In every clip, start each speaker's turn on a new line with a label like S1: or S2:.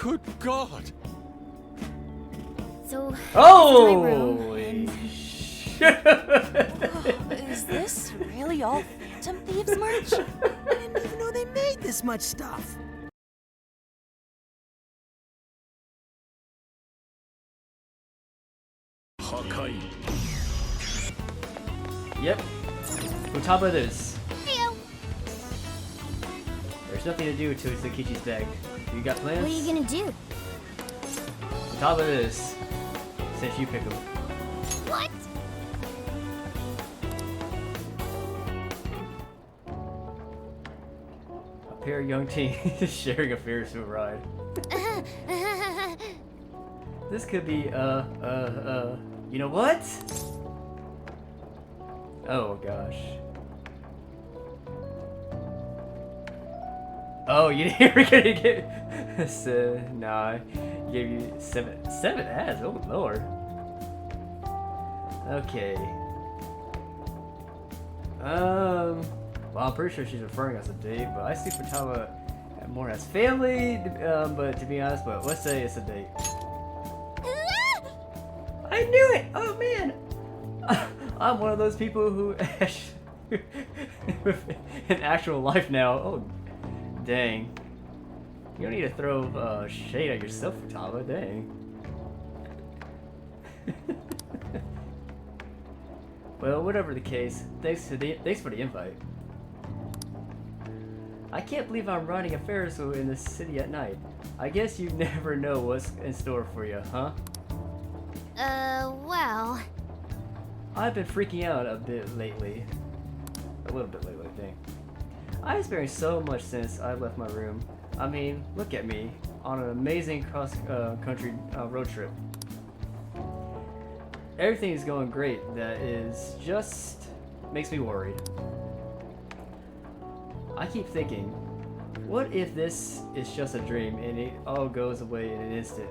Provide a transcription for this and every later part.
S1: Good God!
S2: So,
S3: Oh!
S4: Is this really all Phantom Thieves merch? I didn't even know they made this much stuff.
S1: Hakai.
S3: Yep. On top of this,
S2: Heyo.
S3: there's nothing to do until Sakichi's back. You got plans?
S2: What are you gonna do?
S3: On top of this, since you pick him.
S2: What?
S3: A pair of young teens sharing a Ferris wheel ride. This could be, you know what? Oh gosh. Oh, you were gonna get. So, nah, gave you seven ads. Oh lord. Okay. Well, I'm pretty sure she's referring us a date, but I see Futaba more as family. But to be honest, but let's say it's a date. I knew it! Oh man! I'm one of those people who in actual life now. Oh, dang. You don't need to throw shade at yourself, Futaba. Dang. Well, whatever the case, thanks for the invite. I can't believe I'm riding a Ferris wheel in the city at night. I guess you never know what's in store for you, huh?
S2: Well...
S3: I've been freaking out a bit lately. A little bit lately, I think. I've experienced so much since I left my room. I mean, look at me, on an amazing cross-country road trip. Everything is going great, that is just... makes me worried. I keep thinking, what if this is just a dream and it all goes away in an instant?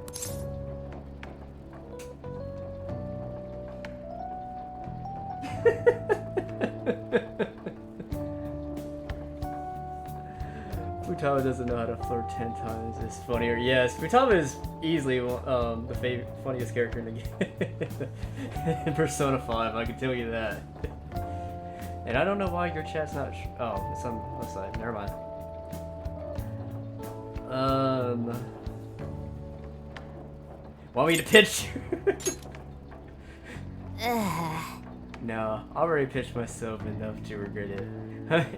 S3: Futaba doesn't know how to flirt 10 times. It's funnier. Yes, Futaba is easily the funniest character in the game. In Persona 5, I can tell you that. And I don't know why your chat's not. Oh, it's on the left side. Never mind. Want me to pitch? No, I already pitched myself enough to regret it.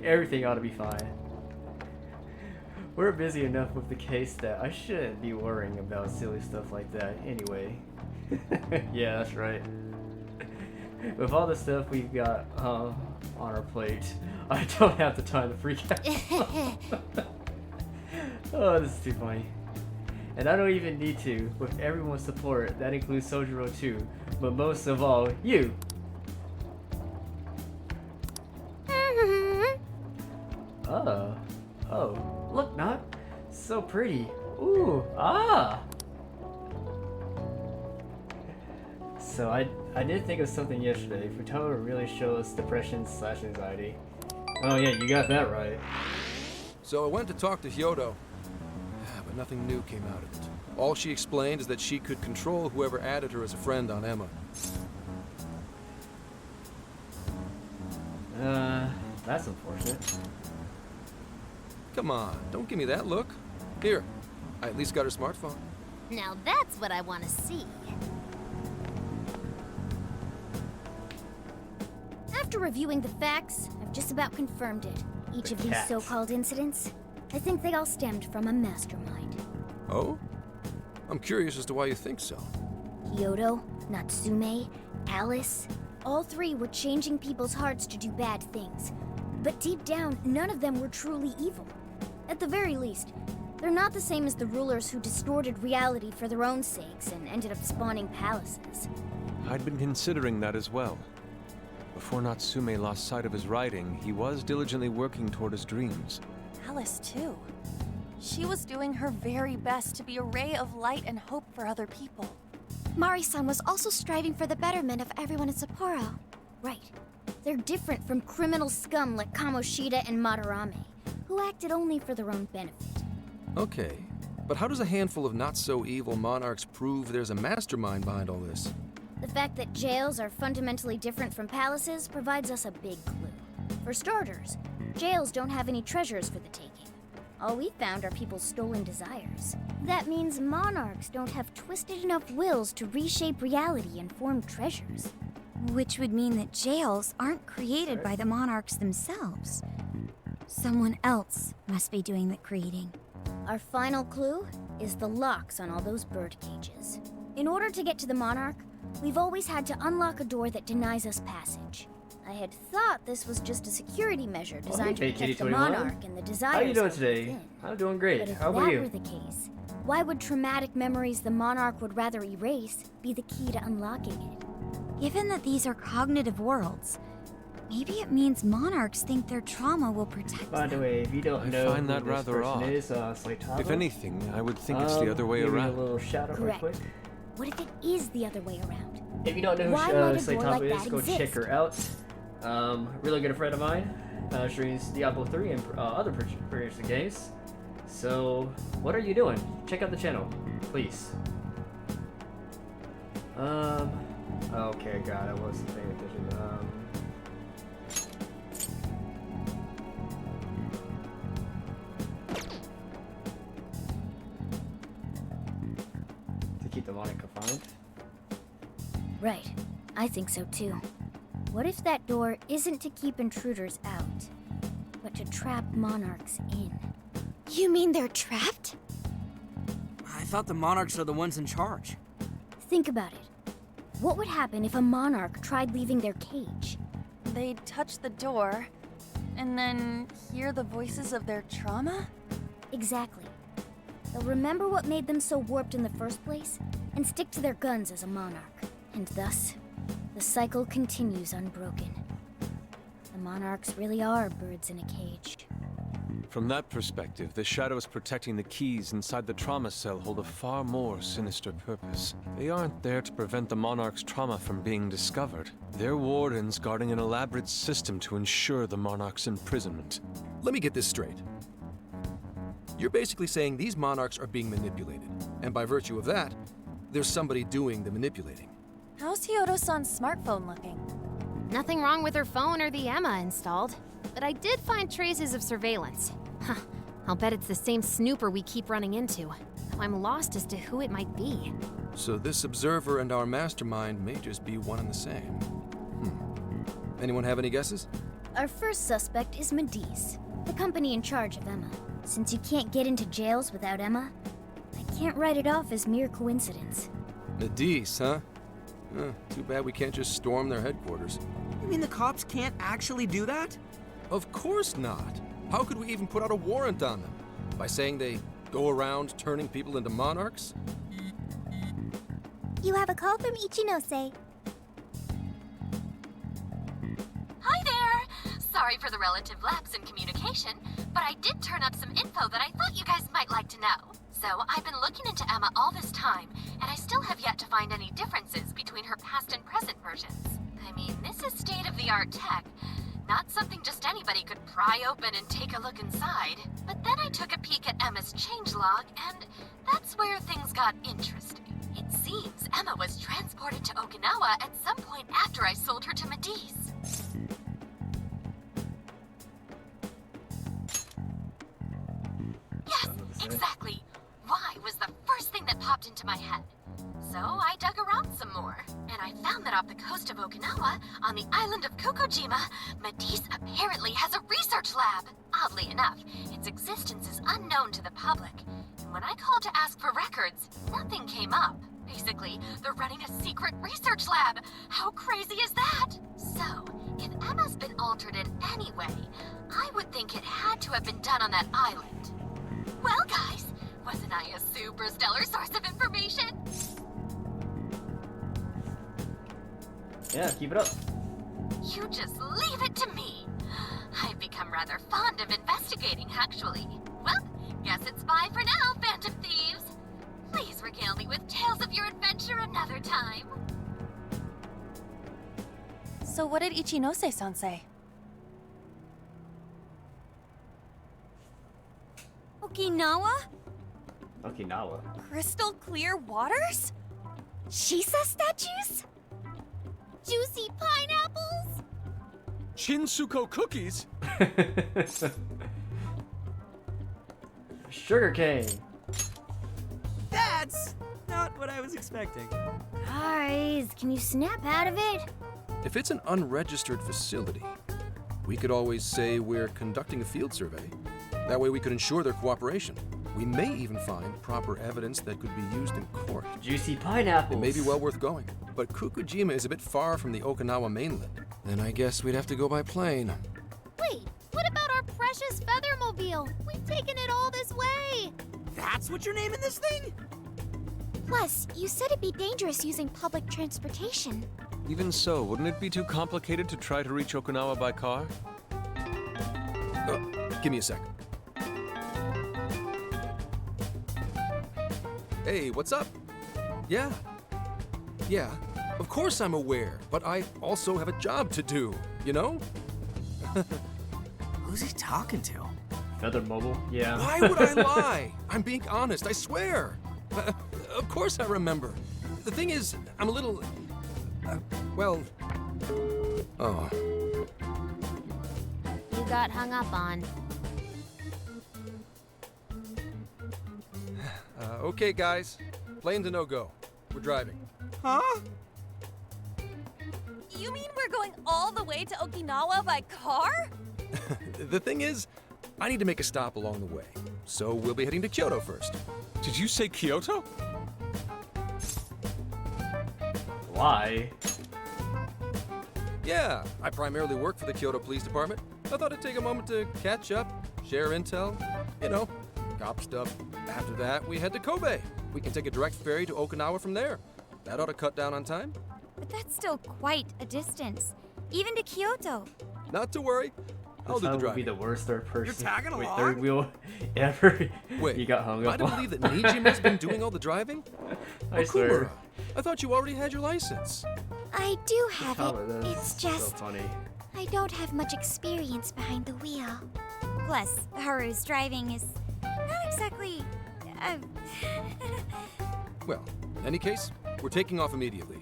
S3: Everything ought to be fine. We're busy enough with the case that I shouldn't be worrying about silly stuff like that anyway. Yeah, that's right. With all the stuff we've got on our plate, I don't have the time to freak out. Oh, this is too funny. And I don't even need to, with everyone's support. That includes Sojiro too, but most of all, you! Oh, look, not so pretty. Ooh, ah! So I did think of something yesterday. Futaba really shows depression/anxiety. Oh yeah, you got that right.
S5: So I went to talk to Hyodo, but nothing new came out of it. All she explained is that she could control whoever added her as a friend on Emma.
S3: That's unfortunate.
S5: Come on, don't give me that look. Here, I at least got her smartphone.
S2: Now that's what I want to see. After reviewing the facts, I've just about confirmed it. Each of these so-called incidents, I think they all stemmed from a mastermind.
S5: Oh? I'm curious as to why you think so.
S2: Hyodo, Natsume, Alice, all three were changing people's hearts to do bad things. But deep down, none of them were truly evil. At the very least, they're not the same as the rulers who distorted reality for their own sakes and ended up spawning palaces.
S6: I'd been considering that as well. Before Natsume lost sight of his writing, he was diligently working toward his dreams.
S4: Alice, too. She was doing her very best to be a ray of light and hope for other people.
S2: Mari-san was also striving for the betterment of everyone in Sapporo. Right. They're different from criminal scum like Kamoshida and Madarame, who acted only for their own benefit.
S5: Okay, But how does a handful of not-so-evil monarchs prove there's a mastermind behind all this?
S2: The fact that jails are fundamentally different from palaces provides us a big clue. For starters, jails don't have any treasures for the taking. All we found are people's stolen desires. That means monarchs don't have twisted enough wills to reshape reality and form treasures.
S7: Which would mean that jails aren't created by the monarchs themselves. Someone else must be doing the creating.
S2: Our final clue is the locks on all those bird cages. In order to get to the monarch, we've always had to unlock a door that denies us passage. I had thought this was just a security measure designed to protect the monarch and the desires.
S3: How are you doing
S2: of
S3: today?
S2: within.
S3: I'm doing great.
S2: But if
S3: How about
S2: that
S3: you?
S2: were the case, why would traumatic memories the monarch would rather erase be the key to unlocking it?
S7: Given that these are cognitive worlds, maybe it means monarchs think their trauma will protect
S3: By the
S7: them.
S3: way, if you don't
S6: I
S3: know
S6: find
S3: who
S6: that
S3: this
S6: rather
S3: person
S6: odd.
S3: is, Slaytava,
S6: If anything, I would think it's the other way
S3: give me
S6: around.
S3: a little shout out real
S2: Correct.
S3: quick.
S2: What if it is the other way around?
S3: If you don't know who
S2: Why might a door
S3: Slaytava
S2: like
S3: is,
S2: that
S3: go check
S2: exist?
S3: her out. Really good friend of mine. Streams Diablo 3 and other producers games. So, what are you doing? Check out the channel, please. Okay, God, I wasn't paying attention. To keep the monarch confined.
S2: Right. I think so too. What if that door isn't to keep intruders out, but to trap monarchs in?
S7: You mean they're trapped?
S4: I thought the monarchs are the ones in charge.
S2: Think about it. What would happen if a monarch tried leaving their cage?
S8: They'd touch the door, and then hear the voices of their trauma?
S2: Exactly. They'll remember what made them so warped in the first place, and stick to their guns as a monarch. And thus, the cycle continues unbroken. The monarchs really are birds in a cage.
S6: From that perspective, the shadows protecting the keys inside the trauma cell hold a far more sinister purpose. They aren't there to prevent the monarch's trauma from being discovered. They're wardens guarding an elaborate system to ensure the monarch's imprisonment.
S5: Let me get this straight. You're basically saying these monarchs are being manipulated, and by virtue of that, there's somebody doing the manipulating.
S8: How's Hyodo-san's smartphone looking?
S9: Nothing wrong with her phone or the Emma installed, but I did find traces of surveillance. Huh, I'll bet it's the same snooper we keep running into, though I'm lost as to who it might be.
S5: So this observer and our mastermind may just be one and the same. Anyone have any guesses?
S2: Our first suspect is Medice, the company in charge of Emma. Since you can't get into jails without Emma, I can't write it off as mere coincidence.
S5: Medice, huh? Too bad we can't just storm their headquarters.
S4: You mean the cops can't actually do that?
S5: Of course not. How could we even put out a warrant on them? By saying they go around turning people into monarchs?
S7: You have a call from Ichinose.
S10: Hi there! Sorry for the relative lapse in communication, but I did turn up some info that I thought you guys might like to know. So I've been looking into Emma all this time, and I still have yet to find any differences between her past and present versions. I mean, this is state-of-the-art tech, not something just anybody could pry open and take a look inside. But then I took a peek at Emma's changelog, and that's where things got interesting. It seems Emma was transported to Okinawa at some point after I sold her to Medice. Yes, exactly. Why was the first thing that popped into my head. So I dug around some more, and I found that off the coast of Okinawa, on the island of Kokojima, Medice apparently has a research lab. Oddly enough, its existence is unknown to the public. And when I called to ask for records, nothing came up. Basically, they're running a secret research lab. How crazy is that? So, if Emma's been altered in any way, I would think it had to have been done on that island. Well, guys, wasn't I a super stellar source of information?
S3: Yeah, keep it up.
S10: You just leave it to me. I've become rather fond of investigating, actually. Well, guess it's bye for now, Phantom Thieves. Please regale me with tales of your adventure another time.
S8: So what did Ichinose-san say?
S7: Okinawa?
S3: Okinawa.
S8: Crystal clear waters?
S7: Shisa statues?
S2: Juicy pineapples?
S6: Shinsuko cookies?
S3: Sugar cane.
S4: That's not what I was expecting.
S2: Guys, can you snap out of it?
S5: If it's an unregistered facility, we could always say we're conducting a field survey. That way we could ensure their cooperation. We may even find proper evidence that could be used in court.
S3: Juicy pineapples.
S5: It may be well worth going, but Kokujima is a bit far from the Okinawa mainland. Then I guess we'd have to go by plane.
S9: Wait, what about our precious Feathermobile? We've taken it all this way.
S4: That's what you're naming this thing?
S7: Plus, you said it'd be dangerous using public transportation.
S6: Even so, wouldn't it be too complicated to try to reach Okinawa by car?
S5: Give me a sec. Hey, what's up? Yeah, of course I'm aware, but I also have a job to do, you know?
S4: Who's he talking to?
S3: Feather Mobile? Yeah.
S5: Why would I lie? I'm being honest, I swear. Of course I remember. The thing is, I'm a little... well... Oh.
S9: You got hung up on.
S5: Okay, guys. Plane's a no-go. We're driving.
S4: Huh?
S8: You mean we're going all the way to Okinawa by car?
S5: The thing is, I need to make a stop along the way. So we'll be heading to Kyoto first.
S6: Did you say Kyoto?
S3: Why?
S5: Yeah, I primarily work for the Kyoto Police Department. I thought I'd take a moment to catch up, share intel, you know, cop stuff. After that, we head to Kobe. We can take a direct ferry to Okinawa from there. That ought to cut down on time.
S7: But that's still quite a distance, even to Kyoto.
S5: Not to worry. I'll
S3: This
S5: do the
S3: would be
S5: driving.
S3: the worst third person.
S4: You're tagging
S3: Wait,
S4: along?
S3: third wheel ever.
S5: Wait,
S3: you got hung
S5: I
S3: up
S5: don't
S3: on.
S5: believe that Nijima's been doing all the driving?
S3: I swear.
S5: Okumura, I thought you already had your license.
S7: I do have
S3: Cover
S7: it.
S3: this.
S7: It's just
S3: so funny.
S7: I don't have much experience behind the wheel. Plus, Haru's driving is not exactly.
S5: Well, in any case, we're taking off immediately.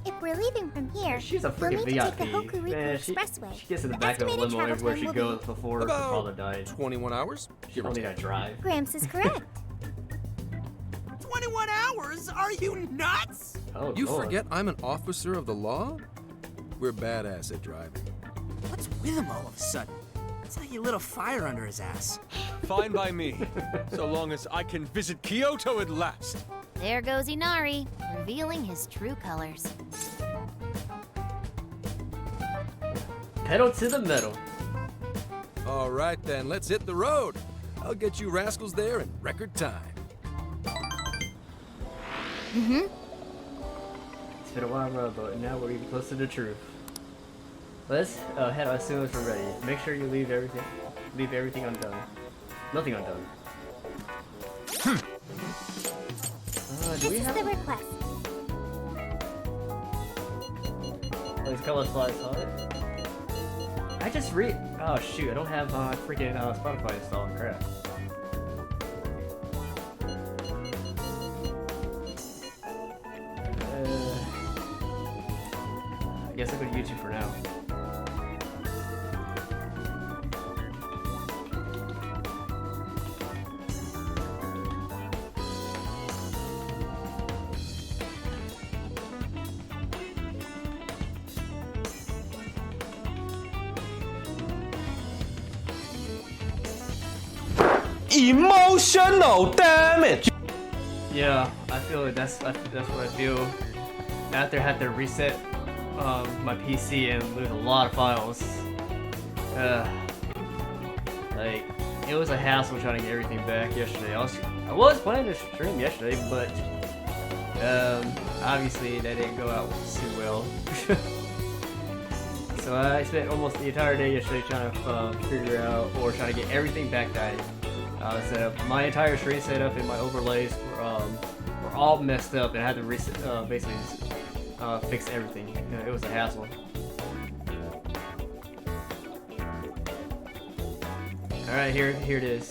S2: If we're leaving from here,
S3: She's a
S2: we'll
S3: freaking
S2: need to take the
S3: VIP.
S2: Hokuriku
S3: Man,
S2: Expressway.
S3: she gets in the back of a
S2: Estimated
S3: limo
S2: travel
S3: everywhere
S2: time
S3: she
S2: will
S3: goes
S2: be
S3: before her father died.
S5: 21 hours?
S3: She
S5: Give or
S3: don't need
S5: take.
S3: to drive.
S2: Gramps is correct.
S4: 21 hours? Are you nuts?
S3: Oh,
S5: You
S3: Lord.
S5: forget I'm an officer of the law? We're badass at driving.
S4: What's with him all of a sudden? It's like he lit a fire under his ass.
S6: Fine by me, so long as I can visit Kyoto at last.
S9: There goes Inari, revealing his true colors.
S3: Pedal to the metal.
S5: All right then, let's hit the road. I'll get you rascals there in record time.
S3: It's been a wild road, but now we're even closer to the truth. Let's head out as soon as we're ready. Make sure you leave everything undone. Nothing undone. Do we
S2: This is
S3: have?
S2: the request.
S3: Oh, these color slides hard. I just Oh shoot! I don't have freaking Spotify installed. Crap. I guess I'll go to YouTube for now.
S1: Emotional damage.
S3: Yeah, I feel like that's what I feel. After I had to reset my PC and lose a lot of files. Like it was a hassle trying to get everything back yesterday. I was planning to stream yesterday, but obviously that didn't go out too well. So I spent almost the entire day yesterday trying to figure out or trying to get everything back that I set up. My entire screen setup and my overlays were all messed up, and I had to reset, basically fix everything. It was a hassle. All right, here it is.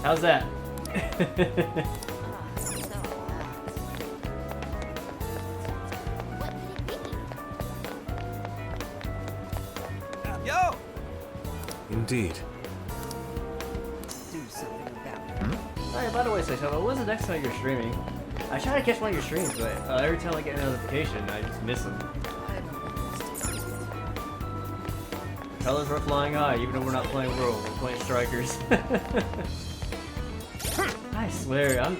S3: How's that?
S2: What could it be?
S5: Yo!
S6: Indeed.
S4: Do something about it.
S3: Oh yeah, by the way, Saitama, when's the next time you're streaming? I try to catch one of your streams, but every time I get a notification, I just miss them. Colors are flying high, even though we're not playing World, we're playing Strikers. I swear, I'm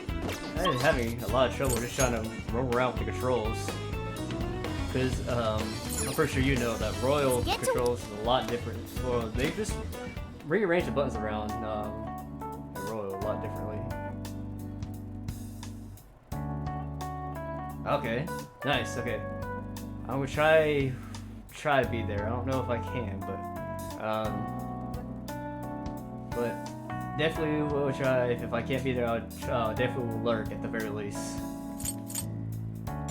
S3: having a lot of trouble just trying to roam around with the controls. Because, I'm pretty sure you know that Royal controls is a lot different. Well, they just rearrange the buttons around the Royal a lot differently. Okay, nice, okay. I'm gonna try to be there. I don't know if I can, but definitely will try. If I can't be there, I'll definitely will lurk at the very least.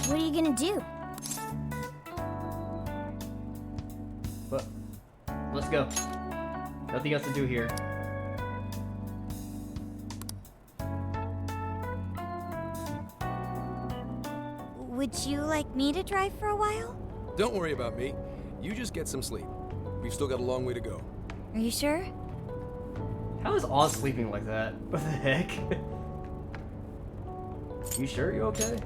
S2: What are you gonna do?
S3: But let's go. Nothing else to do here.
S7: Would you like me to drive for a while?
S5: Don't worry about me. You just get some sleep. We've still got a long way to go.
S7: Are you sure?
S3: How is Oz sleeping like that? What the heck? You sure you're okay?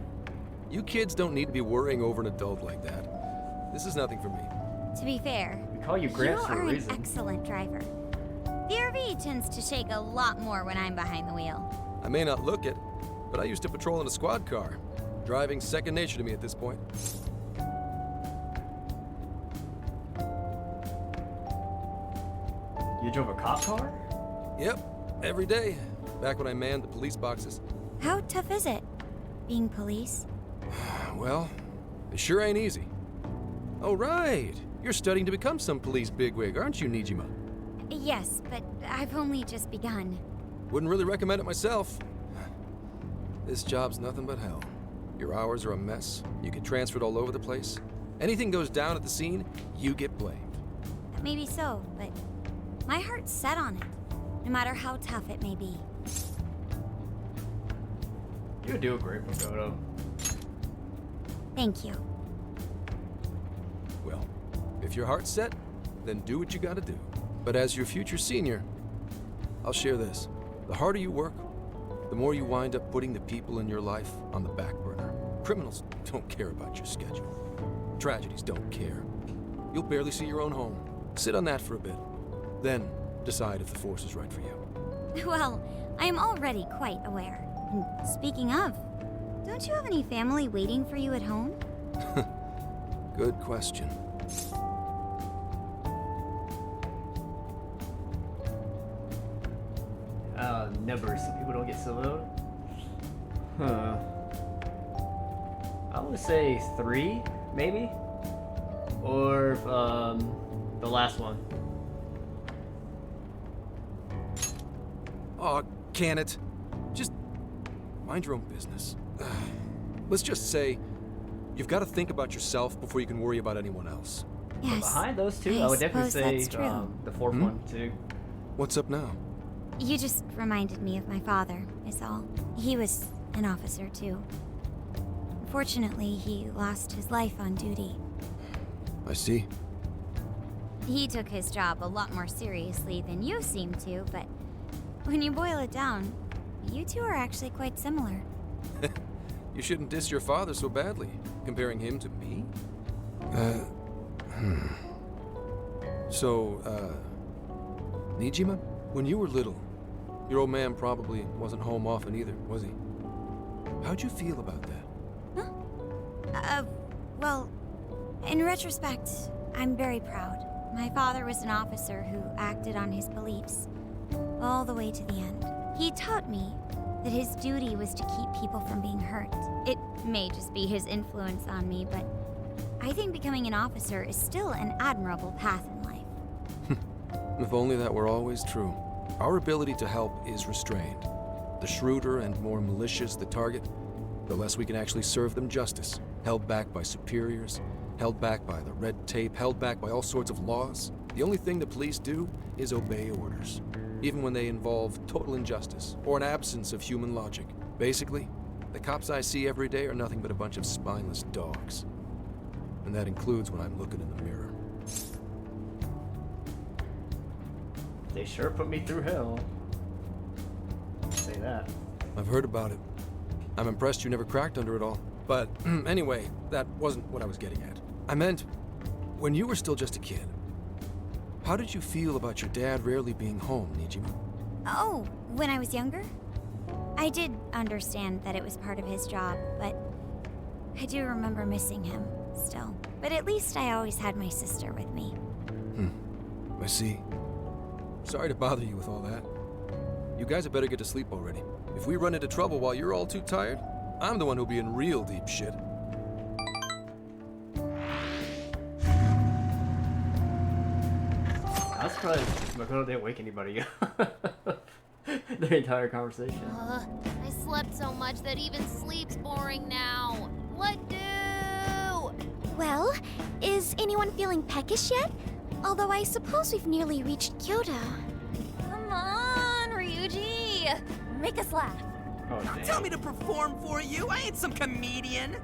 S5: You kids don't need to be worrying over an adult like that. This is nothing for me.
S7: To be fair,
S3: We call you Gramps
S7: you
S3: for
S7: are
S3: a
S7: an
S3: reason.
S7: excellent driver. The RV tends to shake a lot more when I'm behind the wheel.
S5: I may not look it, but I used to patrol in a squad car. Driving's second nature to me at this point.
S3: You drove a cop car?
S5: Yep, every day. Back when I manned the police boxes.
S7: How tough is it, being police?
S5: Well, it sure ain't easy. Oh, right. You're studying to become some police bigwig, aren't you, Nijima?
S7: Yes, but I've only just begun.
S5: Wouldn't really recommend it myself. This job's nothing but hell. Your hours are a mess. You get transferred all over the place. Anything goes down at the scene, you get blamed.
S7: Maybe so, but my heart's set on it, no matter how tough it may be.
S3: You do a great Makoto.
S7: Thank you.
S5: Well, if your heart's set, then do what you gotta do. But as your future senior, I'll share this. The harder you work, the more you wind up putting the people in your life on the back burner. Criminals don't care about your schedule. Tragedies don't care. You'll barely see your own home. Sit on that for a bit. Then decide if the force is right for you.
S7: Well, I am already quite aware. And speaking of, don't you have any family waiting for you at home?
S5: Good question.
S3: Never. Some people don't get soloed. Huh. I would say 3, maybe? Or, the last one.
S5: Aw, can it? Just mind your own business. Let's just say you've got to think about yourself before you can worry about anyone else.
S7: Yes.
S3: Behind those two, I would definitely say the fourth one, too.
S5: What's up now?
S7: You just reminded me of my father, is all. He was an officer, too. Unfortunately, he lost his life on duty.
S5: I see.
S7: He took his job a lot more seriously than you seem to, but when you boil it down, you two are actually quite similar.
S5: You shouldn't diss your father so badly, comparing him to me. So, Nijima, when you were little, your old man probably wasn't home often either, was he? How'd you feel about that?
S7: Well, in retrospect, I'm very proud. My father was an officer who acted on his beliefs all the way to the end. He taught me that his duty was to keep people from being hurt. It may just be his influence on me, but I think becoming an officer is still an admirable path in life.
S5: If only that were always true. Our ability to help is restrained. The shrewder and more malicious the target, the less we can actually serve them justice. Held back by superiors, held back by the red tape, held back by all sorts of laws. The only thing the police do is obey orders. even when they involve total injustice or an absence of human logic. Basically, the cops I see every day are nothing but a bunch of spineless dogs. And that includes when I'm looking in the mirror.
S3: They sure put me through hell. I'll say that.
S5: I've heard about it. I'm impressed you never cracked under it all. But anyway, that wasn't what I was getting at. I meant, when you were still just a kid, how did you feel about your dad rarely being home, Nijima?
S7: Oh, when I was younger? I did understand that it was part of his job, but I do remember missing him still. But at least I always had my sister with me.
S5: I see. Sorry to bother you with all that. You guys had better get to sleep already. If we run into trouble while you're all too tired, I'm the one who'll be in real deep shit.
S3: I was surprised Makoto didn't wake anybody up. The entire conversation.
S9: I slept so much that even sleep's boring now. What do?
S2: Well, is anyone feeling peckish yet? Although I suppose we've nearly reached Kyoto.
S8: Come on, Ryuji! Make us laugh.
S3: Oh, dang.
S4: Tell me to perform for you. I ain't some comedian.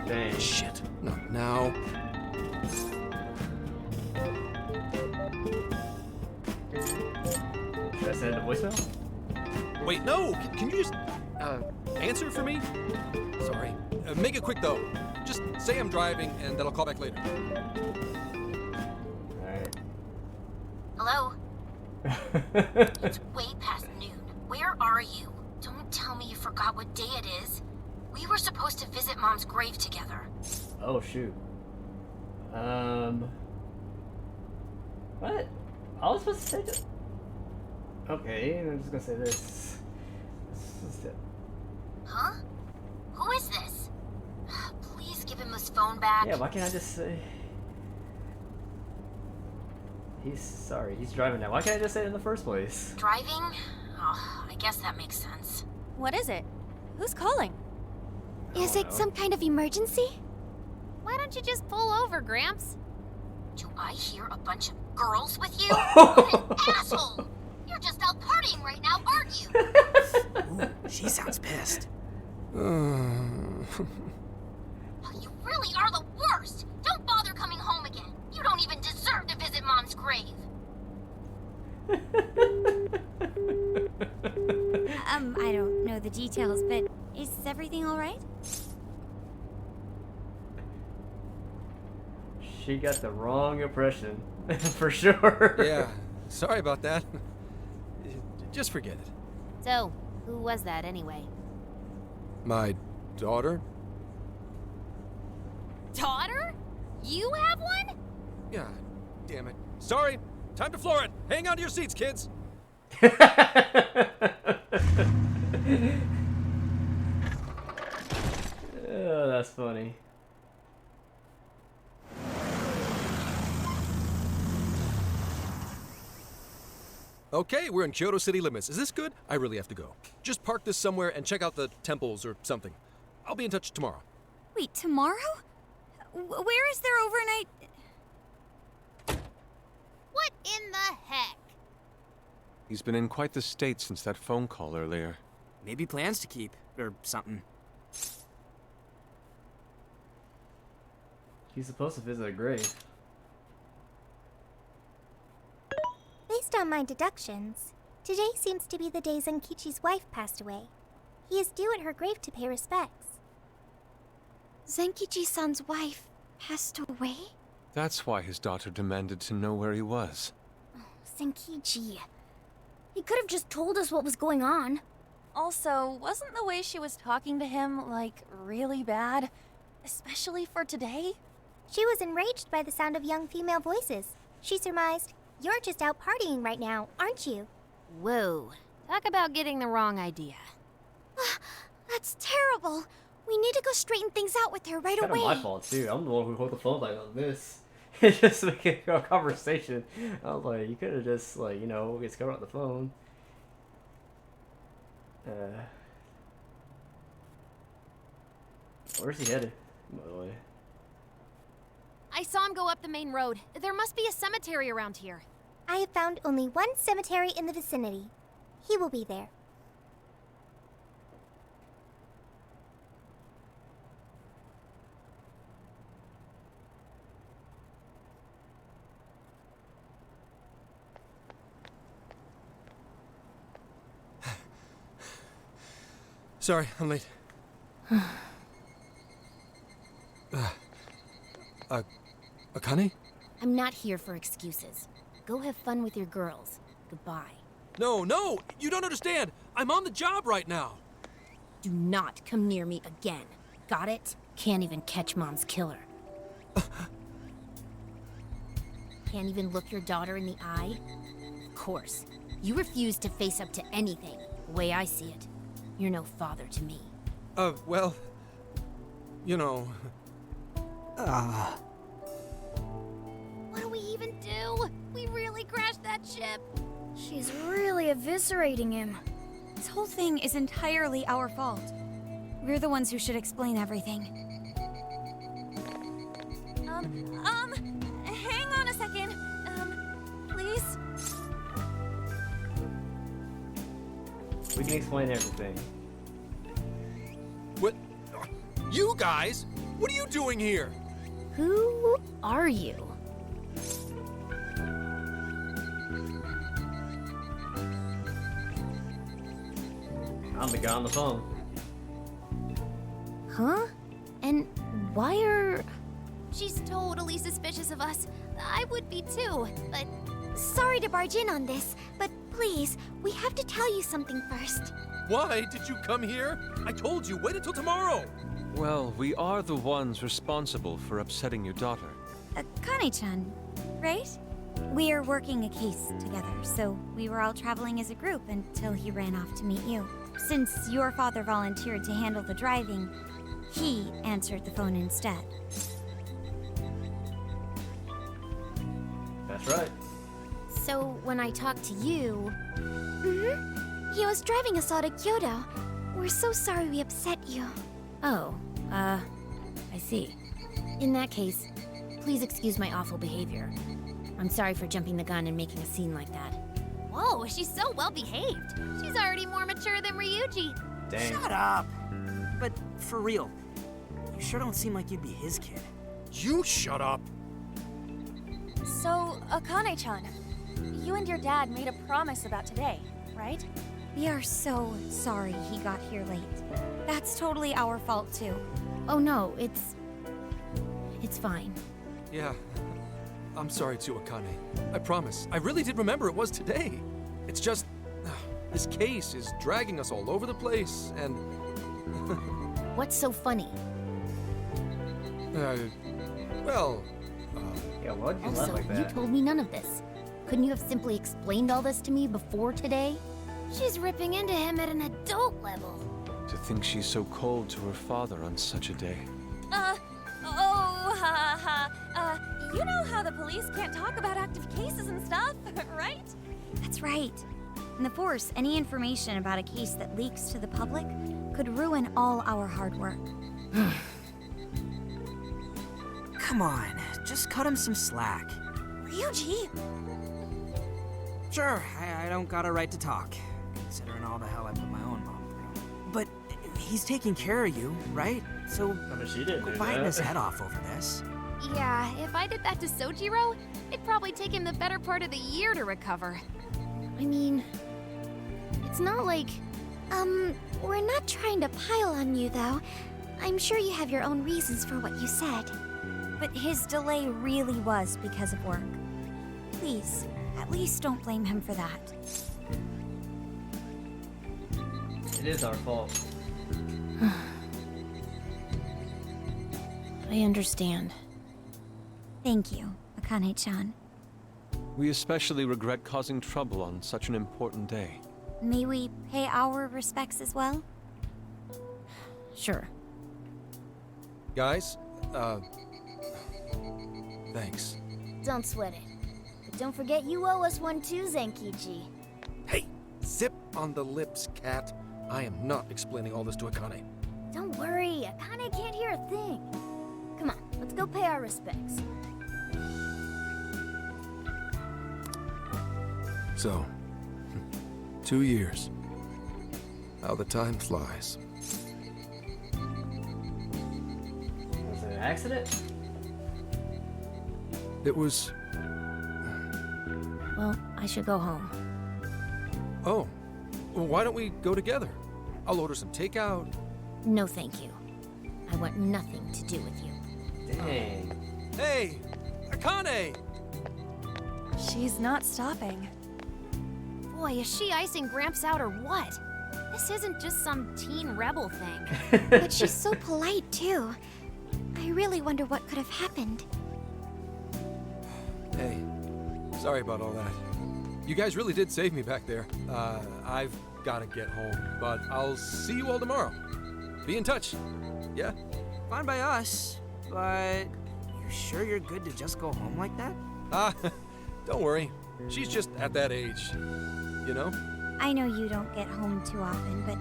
S3: Dang.
S5: Shit. Not now.
S3: Should I send it a voicemail?
S5: Wait, no! Can you just, answer for me? Sorry. Make it quick, though. Just say I'm driving, and then I'll call back later.
S3: Alright.
S10: Hello? It's way past noon. Where are you? Don't tell me you forgot what day it is. We were supposed to visit Mom's grave together.
S3: Oh, shoot. What? I was supposed to say that. Okay, I'm just gonna say this.
S10: Huh? Who is this? Please give him his phone back.
S3: Yeah, why can't I just say... He's sorry, he's driving now. Why can't I just say it in the first place?
S10: Driving? Oh, I guess that makes sense.
S8: What is it? Who's calling?
S2: Is it some kind of emergency?
S9: Why don't you just pull over, Gramps?
S10: Do I hear a bunch of girls with you? What an asshole! You're just out partying right now, aren't you?
S4: Ooh, she sounds pissed.
S10: You really are the worst! Don't bother coming home again. You don't even deserve to visit Mom's grave.
S7: I don't know the details, but is everything all right?
S3: She got the wrong impression, for sure.
S5: Yeah, sorry about that. Just forget it.
S9: So, who was that anyway?
S5: My daughter?
S9: Daughter? You have one?
S5: Yeah, damn it. Sorry, time to floor it. Hang on to your seats, kids.
S3: Oh, that's funny.
S5: Okay, we're in Kyoto city limits. Is this good? I really have to go. Just park this somewhere and check out the temples or something. I'll be in touch tomorrow.
S7: Wait, tomorrow? Where is their overnight?
S9: What in the heck?
S6: He's been in quite the state since that phone call earlier.
S4: Maybe plans to keep, or something.
S3: He's supposed to visit a grave.
S2: Based on my deductions, today seems to be the day Zenkichi's wife passed away. He is due at her grave to pay respects.
S7: Zenkichi-san's wife passed away?
S6: That's why his daughter demanded to know where he was.
S2: Zenkichi. He could have just told us what was going on.
S8: Also, wasn't the way she was talking to him, like, really bad? Especially for today?
S2: She was enraged by the sound of young female voices. She surmised, "You're just out partying right now, aren't you?"
S9: Whoa. Talk about getting the wrong idea.
S2: That's terrible. We need to go straighten things out with her right
S3: It's kind
S2: away.
S3: of my fault too. I'm the one who hold the phone like on this. It's just making a conversation. I was like, you could have just like, you know, get covered on the phone. Where's he headed, by the way?
S9: I saw him go up the main road. There must be a cemetery around here.
S2: I have found only one cemetery in the vicinity. He will be there.
S5: Sorry, I'm late. Akane?
S9: I'm not here for excuses. Go have fun with your girls. Goodbye.
S5: No, no! You don't understand! I'm on the job right now!
S9: Do not come near me again. Got it? Can't even catch Mom's killer. Can't even look your daughter in the eye? Of course. You refuse to face up to anything, the way I see it. You're no father to me.
S5: Well... You know...
S9: What do we even do? We really crashed that ship.
S2: She's really eviscerating him.
S7: This whole thing is entirely our fault. We're the ones who should explain everything.
S8: Hang on a second. Please?
S3: We can explain everything.
S5: What? You guys? What are you doing here?
S9: Who are you?
S3: I'm the guy on the phone.
S9: Huh? And why are...
S2: She's totally suspicious of us. I would be too, but... Sorry to barge in on this, but please, we have to tell you something first.
S5: Why did you come here? I told you, wait until tomorrow!
S6: Well, we are the ones responsible for upsetting your daughter.
S7: Akane-chan, right? We are working a case together, so we were all traveling as a group until he ran off to meet you. Since your father volunteered to handle the driving, he answered the phone instead.
S3: That's right.
S9: So, when I talk to you...
S2: He was driving us all to Kyoto. We're so sorry we upset you.
S9: Oh, I see. In that case, please excuse my awful behavior. I'm sorry for jumping the gun and making a scene like that.
S2: Whoa, she's so well behaved. She's already more mature than Ryuji.
S3: Dang.
S4: Shut up! But for real, you sure don't seem like you'd be his kid.
S5: You shut up!
S8: So, Akane-chan, you and your dad made a promise about today, right?
S7: We are so sorry he got here late. That's totally our fault too.
S9: Oh no, it's fine.
S5: Yeah, I'm sorry too, Akane. I promise. I really did remember it was today. It's just... this case is dragging us all over the place, and...
S9: What's so funny?
S5: Well...
S3: Yeah, why'd you laugh
S9: Also,
S3: like
S9: you
S3: that?
S9: told me none of this. Couldn't you have simply explained all this to me before today?
S2: She's ripping into him at an adult level.
S6: To think she's so cold to her father on such a day.
S8: You know how the police can't talk about active cases and stuff, right?
S7: That's right. In the Force, any information about a case that leaks to the public could ruin all our hard work.
S4: Come on, just cut him some slack.
S7: Ryuji!
S4: Sure, I don't got a right to talk, considering all the hell I put my own mom through. But he's taking care of you, right? So
S3: I mean, she didn't
S4: quit
S3: do
S4: biting
S3: that.
S4: his head off over this.
S2: Yeah, if I did that to Sojiro, it'd probably take him the better part of the year to recover.
S9: I mean, it's not like...
S2: We're not trying to pile on you, though. I'm sure you have your own reasons for what you said.
S7: But his delay really was because of work. Please, at least don't blame him for that.
S3: It is our fault.
S9: I understand.
S7: Thank you, Akane-chan.
S6: We especially regret causing trouble on such an important day.
S7: May we pay our respects as well?
S9: Sure.
S5: Guys, thanks.
S2: Don't sweat it. But don't forget you owe us one too, Zenkichi.
S5: Hey, zip on the lips, cat. I am not explaining all this to Akane.
S2: Don't worry, Akane can't hear a thing. Come on, let's go pay our respects.
S5: So, 2 years. How the time flies.
S3: Was it an accident?
S5: It was...
S9: Well, I should go home.
S5: Oh, well, why don't we go together? I'll order some takeout.
S9: No, thank you. I want nothing to do with you.
S3: Dang.
S5: Hey, Akane!
S8: She's not stopping.
S9: Boy, is she icing Gramps out or what? This isn't just some teen rebel thing.
S7: But she's so polite, too. I really wonder what could have happened.
S5: Hey, sorry about all that. You guys really did save me back there. I've gotta get home, but I'll see you all tomorrow. Be in touch. Yeah?
S4: Fine by us, but you sure you're good to just go home like that?
S5: Don't worry. She's just at that age. You know?
S7: I know you don't get home too often, but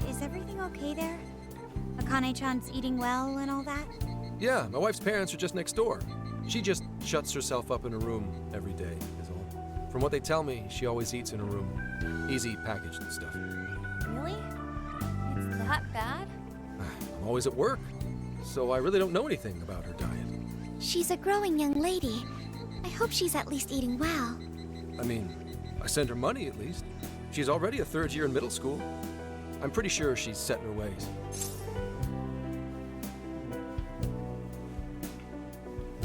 S7: is everything okay there? Akane-chan's eating well and all that?
S5: Yeah, my wife's parents are just next door. She just shuts herself up in her room every day, is all. From what they tell me, she always eats in her room. Easy packaged and stuff.
S8: Really? It's that bad?
S5: I'm always at work, so I really don't know anything about her diet.
S7: She's a growing young lady. I hope she's at least eating well.
S5: I mean, I send her money at least. She's already a third year in middle school. I'm pretty sure she's set in her ways.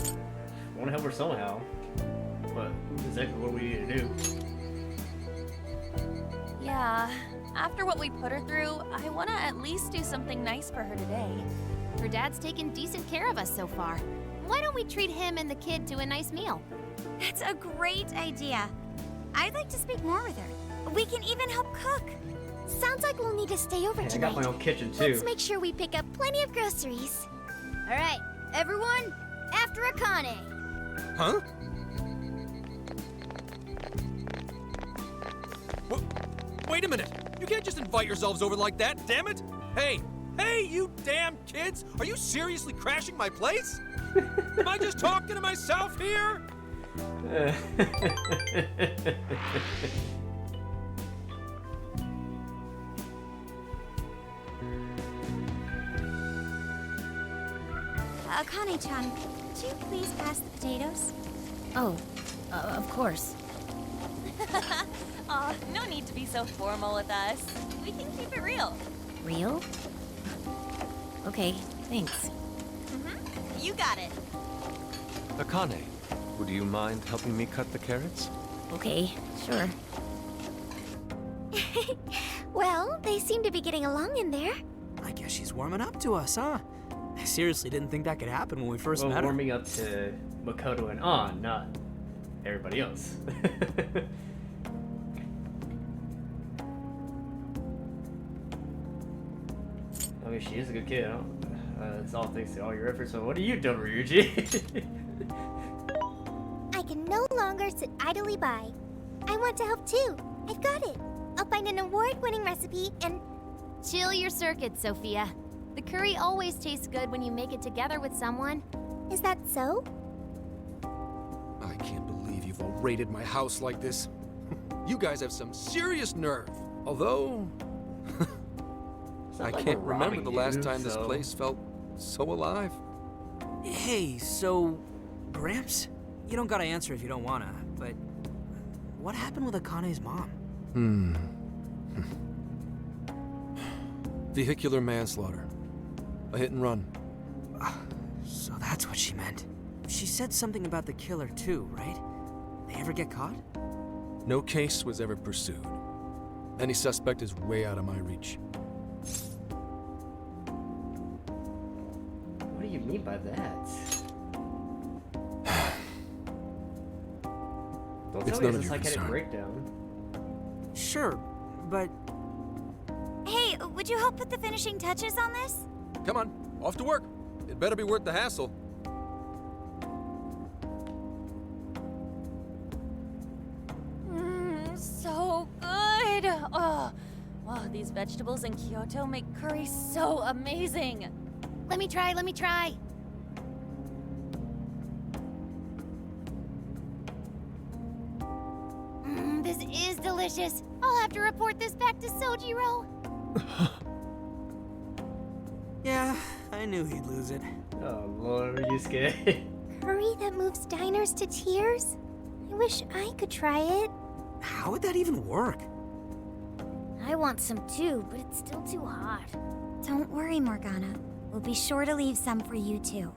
S3: I want to help her somehow. But exactly what we need to do.
S8: Yeah. After what we put her through, I want to at least do something nice for her today.
S9: Her dad's taken decent care of us so far. Why don't we treat him and the kid to a nice meal?
S7: That's a great idea. I'd like to speak more with her. We can even help cook. Sounds like we'll need to stay over
S3: I
S7: tonight.
S3: got my own kitchen too.
S7: Let's make sure we pick up plenty of groceries.
S2: All right, everyone, after Akane.
S5: Huh? Wait a minute! You can't just invite yourselves over like that, damn it! Hey! Hey, you damn kids! Are you seriously crashing my place? Am I just talking to myself here?
S7: Akane-chan, could you please pass the potatoes?
S9: Oh, of course.
S8: Aw, no need to be so formal with us. We can keep it real.
S9: Real? Okay, thanks.
S8: You got it.
S6: Akane, would you mind helping me cut the carrots?
S9: Okay, sure.
S7: Well, they seem to be getting along in there.
S4: I guess she's warming up to us, huh? I seriously didn't think that could happen when we first met her.
S3: Warming up to Makoto and An, not everybody else. I mean, she is a good kid. It's all thanks to all your efforts. So what are you doing, Ryuji?
S7: I can no longer sit idly by. I want to help too. I've got it. I'll find an award-winning recipe and...
S9: Chill your circuit, Sophia. The curry always tastes good when you make it together with someone.
S7: Is that so?
S5: I can't believe you've all raided my house like this. You guys have some serious nerve. Although... I can't remember the last time this place felt so alive.
S4: Hey, so... Gramps? You don't gotta answer if you don't wanna, but... What happened with Akane's mom?
S5: Vehicular manslaughter. A hit and run.
S4: So that's what she meant. She said something about the killer too, right? They ever get caught?
S5: No case was ever pursued. Any suspect is way out of my reach.
S3: What do you mean by that? Don't
S5: It's
S3: tell me
S5: none
S3: it's
S5: of
S3: a
S5: your
S3: psychiatric
S5: concern.
S3: breakdown.
S4: Sure, but...
S7: Hey, would you help put the finishing touches on this?
S5: Come on, off to work. It better be worth the hassle.
S8: So good. Oh, these vegetables in Kyoto make curry so amazing.
S9: Let me try. This delicious. I'll have to report this back to Sojiro.
S4: Yeah, I knew he'd lose it.
S3: Oh lord, are you scared?
S2: Curry that moves diners to tears? I wish I could try it.
S4: How would that even work?
S2: I want some too, but it's still too hot.
S7: Don't worry, Morgana. We'll be sure to leave some for you too.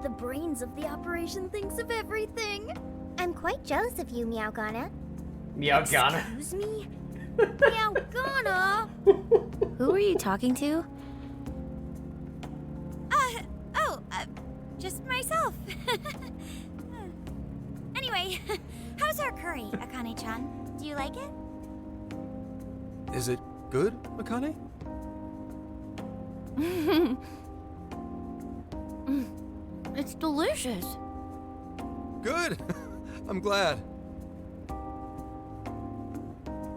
S2: The brains of the operation thinks of everything. I'm quite jealous of you, Meowgana.
S3: Meowgana.
S2: Excuse me? Meowgana!
S9: Who are you talking to?
S7: Just myself. Anyway, how's our curry, Akane-chan? Do you like it?
S5: Is it good, Akane?
S9: It's delicious.
S5: Good. I'm glad.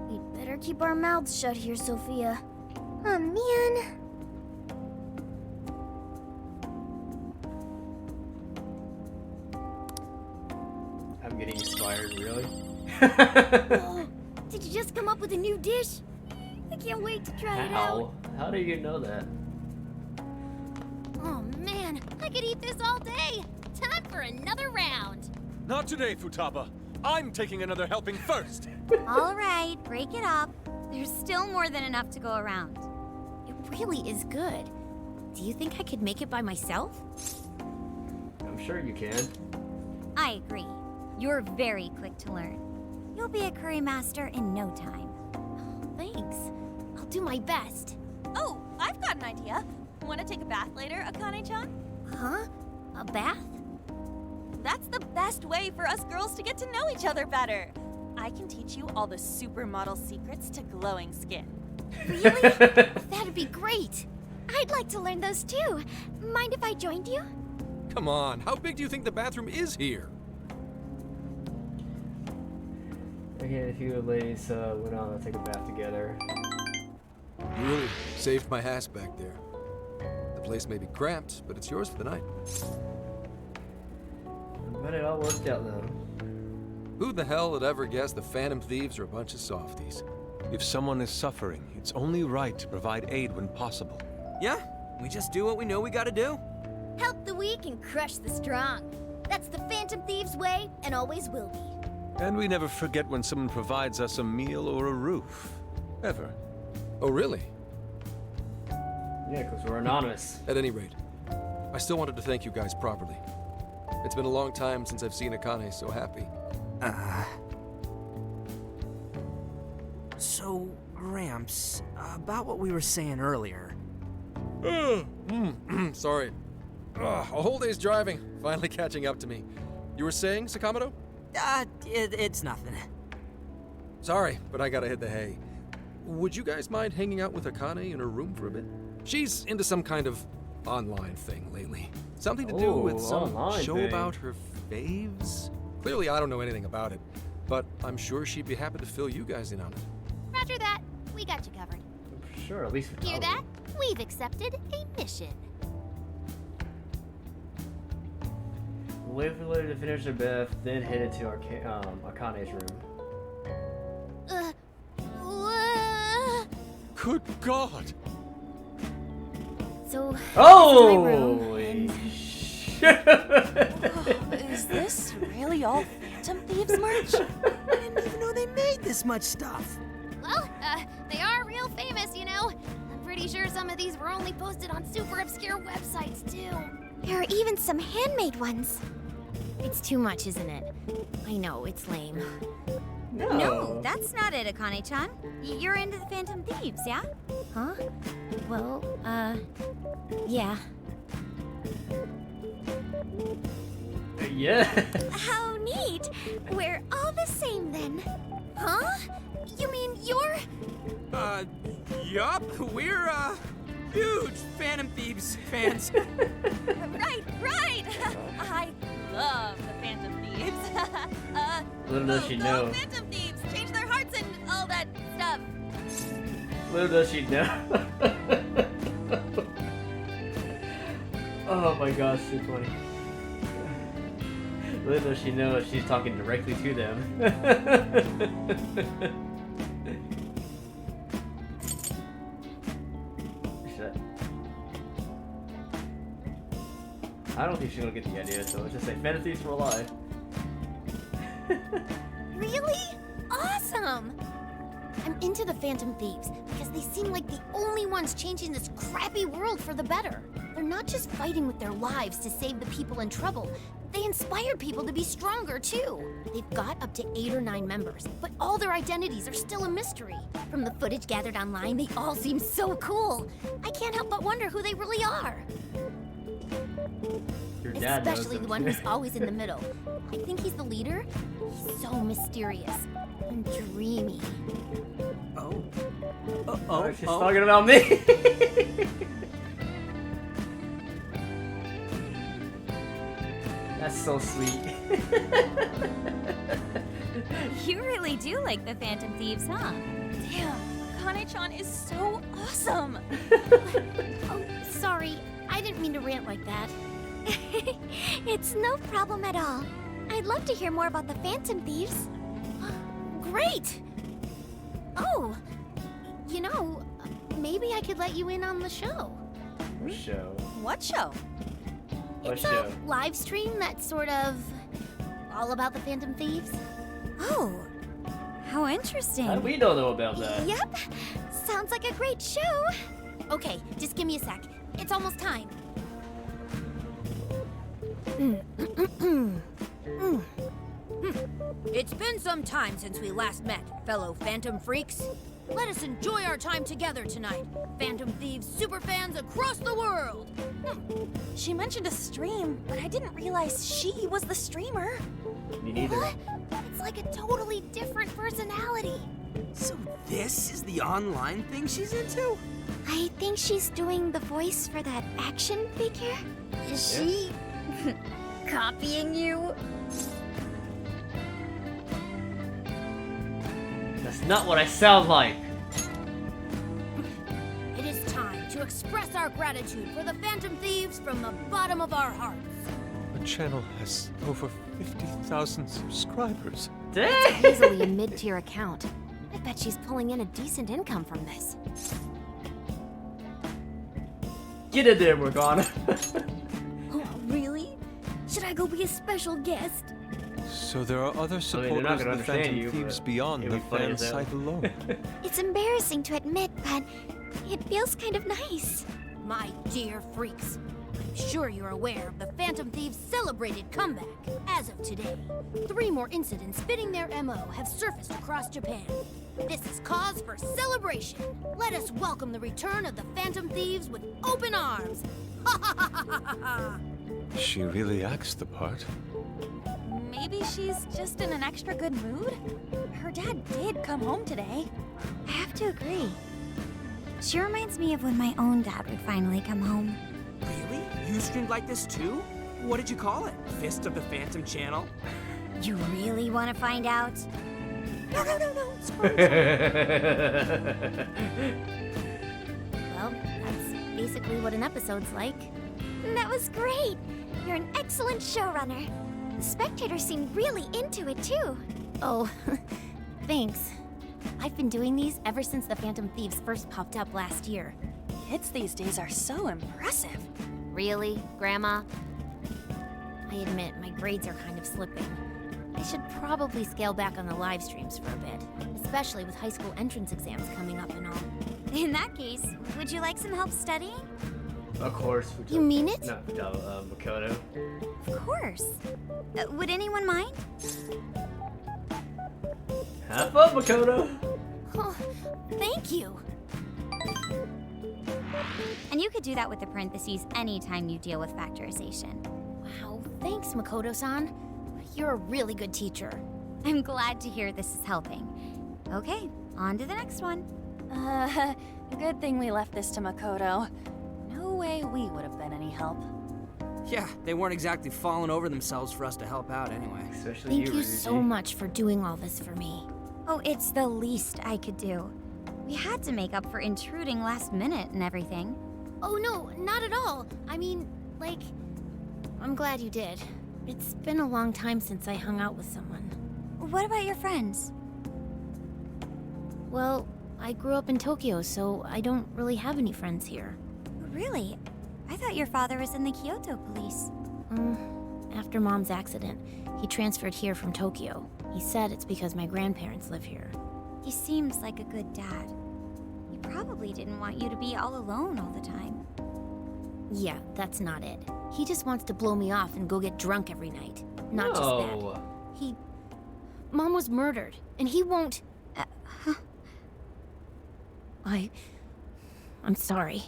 S2: We'd better keep our mouths shut here, Sophia. Oh, man.
S3: I'm getting inspired, really?
S2: Oh, did you just come up with a new dish? I can't wait to try it out.
S3: How do you know that?
S9: Oh man, I could eat this all day. Time for another round.
S1: Not today, Futaba. I'm taking another helping first.
S7: All right, break it up. There's still more than enough to go around.
S9: It really is good. Do you think I could make it by myself?
S3: I'm sure you can.
S7: I agree. You're very quick to learn. You'll be a curry master in no time.
S9: Thanks. I'll do my best.
S8: Oh, I've got an idea. Want to take a bath later, Akane-chan?
S2: Huh? A bath?
S8: That's the best way for us girls to get to know each other better. I can teach you all the supermodel secrets to glowing skin.
S2: Really?
S9: That'd be great.
S2: I'd like to learn those too. Mind if I joined you?
S5: Come on, how big do you think the bathroom is here?
S3: Okay, a few ladies went on to take a bath together.
S5: You really saved my ass back there. The place may be cramped, but it's yours for the night.
S3: But it all worked out though.
S5: Who the hell would ever guess the Phantom Thieves are a bunch of softies?
S6: If someone is suffering, it's only right to provide aid when possible.
S4: Yeah, we just do what we know we gotta do.
S2: Help the weak and crush the strong. That's the Phantom Thieves way, and always will be.
S6: And we never forget when someone provides us a meal or a roof. Ever.
S5: Oh, really?
S3: Yeah, because we're anonymous.
S5: At any rate, I still wanted to thank you guys properly. It's been a long time since I've seen Akane so happy.
S4: So, Gramps, about what we were saying earlier.
S5: Sorry. A whole day's driving, finally catching up to me. You were saying, Sakamoto?
S4: It's nothing.
S5: Sorry, but I gotta hit the hay. Would you guys mind hanging out with Akane in her room for a bit? She's into some kind of online thing lately. Something to do with some
S3: online
S5: show
S3: thing.
S5: about her faves? Clearly I don't know anything about it, but I'm sure she'd be happy to fill you guys in on it.
S9: Roger that. We got you covered.
S3: Sure, at least for
S9: Hear that? We've accepted a mission.
S3: Wait for the lady to finish their bath, then head into Akane's room.
S1: Good God!
S2: So,
S3: Holy shit!
S8: Is this really all Phantom Thieves merch?
S4: I didn't even know they made this much stuff.
S9: Well, they are real famous, you know. I'm pretty sure some of these were only posted on super obscure websites, too.
S2: there are even some handmade ones.
S9: It's too much, isn't it? I know, it's lame.
S7: No, that's not it, Akane-chan. You're into the Phantom Thieves, yeah?
S9: Huh? Well, yeah.
S3: Yeah.
S2: How neat. We're all the same then. Huh? You mean you're...
S4: Yup, we're, huge Phantom Thieves fans.
S8: Right! I love the Phantom Thieves.
S3: Little does she know.
S8: The Phantom Thieves change their hearts and all that stuff.
S3: Little does she know. Oh my gosh, too funny. Little does she know she's talking directly to them. Shit. I don't think she's gonna get the idea, so let's just say Phantom Thieves for life.
S2: Really? Awesome! I'm into the Phantom Thieves because they seem like the only ones changing this crappy world for the better. They're not just fighting with their lives to save the people in trouble. They inspire people to be stronger, too. They've got up to 8 or 9 members, but all their identities are still a mystery. From the footage gathered online, they all seem so cool. I can't help but wonder who they really are.
S3: Your dad knows
S2: Especially
S3: them,
S2: the one
S3: too.
S2: who's always in the middle. I think he's the leader. He's so mysterious and dreamy.
S4: Oh.
S3: Oh, she's talking about me. That's so sweet.
S7: You really do like the Phantom Thieves, huh?
S8: Damn, Akane-chan is so awesome.
S2: Oh, sorry. I didn't mean to rant like that.
S7: It's no problem at all. I'd love to hear more about the Phantom Thieves.
S2: Great! Oh, you know, maybe I could let you in on the show.
S3: Show.
S8: What show?
S3: What
S2: It's
S3: show?
S2: a live stream that's sort of all about the Phantom Thieves.
S7: Oh, how interesting.
S3: How do we don't know about that?
S2: Yep, sounds like a great show. Okay, just give me a sec. It's almost time.
S11: It's been some time since we last met, fellow Phantom Freaks. Let us enjoy our time together tonight, Phantom Thieves superfans across the world.
S8: She mentioned a stream, but I didn't realize she was the streamer.
S3: Me neither.
S2: What? It's like a totally different personality.
S4: So this is the online thing she's into?
S7: I think she's doing the voice for that action figure.
S2: Is she copying you?
S3: That's not what I sound like.
S11: It is time to express our gratitude for the Phantom Thieves from the bottom of our hearts.
S6: The channel has over 50,000 subscribers.
S3: Dang!
S9: Easily a mid-tier account. I bet she's pulling in a decent income from this.
S3: Get in there, Morgana.
S2: Oh, really? Should I go be a special guest?
S6: So there are other
S3: they're not
S6: supporters
S3: gonna
S6: of the Phantom
S3: understand you,
S6: Thieves
S3: but
S6: beyond
S3: it'd
S6: the
S3: be funny
S6: fan
S3: as hell.
S6: site alone.
S7: It's embarrassing to admit, but it feels kind of nice.
S11: My dear freaks, I'm sure you're aware of the Phantom Thieves' celebrated comeback. As of today, 3 more incidents fitting their MO have surfaced across Japan. This is cause for celebration. Let us welcome the return of the Phantom Thieves with open arms. Ha ha ha ha ha ha!
S6: She really acts the part.
S8: Maybe she's just in an extra good mood? Her dad did come home today.
S7: I have to agree. She reminds me of when my own dad would finally come home.
S4: Really? You streamed like this too? What did you call it? Fist of the Phantom channel?
S7: You really want to find out?
S8: No.
S2: Well, that's basically what an episode's like.
S7: That was great. You're an excellent showrunner. The spectators seemed really into it too.
S2: Oh, thanks. I've been doing these ever since the Phantom Thieves first popped up last year.
S8: Kids these days are so impressive.
S9: Really, Grandma?
S2: I admit, my grades are kind of slipping. I should probably scale back on the live streams for a bit, especially with high school entrance exams coming up and all.
S7: In that case, would you like some help studying?
S3: Of course.
S2: You mean it?
S3: No, Makoto.
S7: Of course. Would anyone mind?
S3: Have fun, Makoto.
S2: Oh, thank you.
S7: And you could do that with the parentheses anytime you deal with factorization.
S2: Wow, thanks, Makoto-san. You're a really good teacher.
S7: I'm glad to hear this is helping. Okay, on to the next one.
S8: Good thing we left this to Makoto. No way we would have been any help.
S4: Yeah, they weren't exactly falling over themselves for us to help out anyway.
S3: Especially
S2: Thank you
S3: Ryuji.
S2: so much for doing all this for me.
S7: Oh, it's the least I could do. We had to make up for intruding last minute and everything.
S2: Oh no, not at all. I mean, like, I'm glad you did.
S11: It's been a long time since I hung out with someone.
S7: What about your friends?
S11: Well, I grew up in Tokyo, so I don't really have any friends here.
S7: Really? I thought your father was in the Kyoto police.
S11: After Mom's accident, he transferred here from Tokyo. He said it's because my grandparents live here.
S7: He seems like a good dad. He probably didn't want you to be all alone all the time.
S11: Yeah, that's not it. He just wants to blow me off and go get drunk every night. Not just that. Mom was murdered, and he won't... I'm sorry.